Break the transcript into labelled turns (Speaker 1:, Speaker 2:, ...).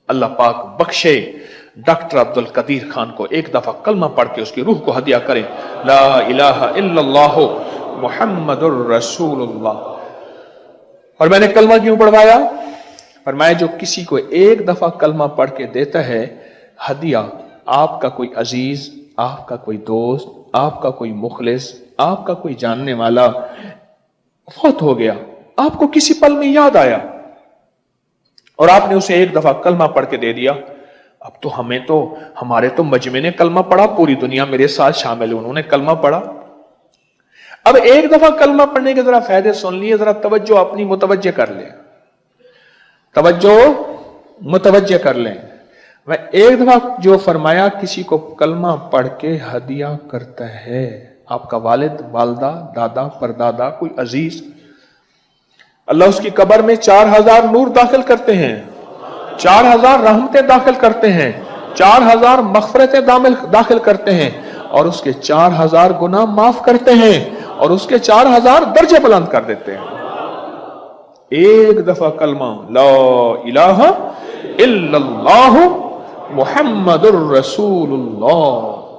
Speaker 1: اللہ پاک بخشے ڈاکٹر عبد القدیر خان کو ایک دفعہ کلمہ پڑھ کے اس کی روح کو ہدیہ کریں، لا الہ الا اللہ محمد الرسول اللہ۔ اور میں نے کلمہ کیوں پڑھوایا؟ فرمایا جو کسی کو ایک دفعہ کلمہ پڑھ کے دیتا ہے ہدیہ، آپ کا کوئی عزیز، آپ کا کوئی دوست، آپ کا کوئی مخلص، آپ کا کوئی جاننے والا فوت ہو گیا، آپ کو کسی پل میں یاد آیا اور آپ نے اسے ایک دفعہ کلمہ پڑھ کے دے دیا، اب تو ہمارے تو مجمع نے کلمہ پڑھا، پوری دنیا میرے ساتھ شامل ہے، انہوں نے کلمہ پڑھا۔ اب ایک دفعہ کلمہ پڑھنے کے ذرا فائدے سن لیے، ذرا توجہ اپنی متوجہ کر لیں، توجہ متوجہ کر لیں۔ میں ایک دفعہ جو فرمایا کسی کو کلمہ پڑھ کے ہدیہ کرتا ہے، آپ کا والد، والدہ، دادا، پردادا، کوئی عزیز، اللہ اس کی قبر میں 4000 نور داخل کرتے ہیں، 4000 رحمتیں داخل کرتے ہیں، 4000 مغفرتیں داخل کرتے ہیں، اور اس کے 4000 گناہ معاف کرتے ہیں، اور اس کے 4000 درجے بلند کر دیتے ہیں۔ ایک دفعہ کلمہ لا الہ الا اللہ محمد الرسول اللہ۔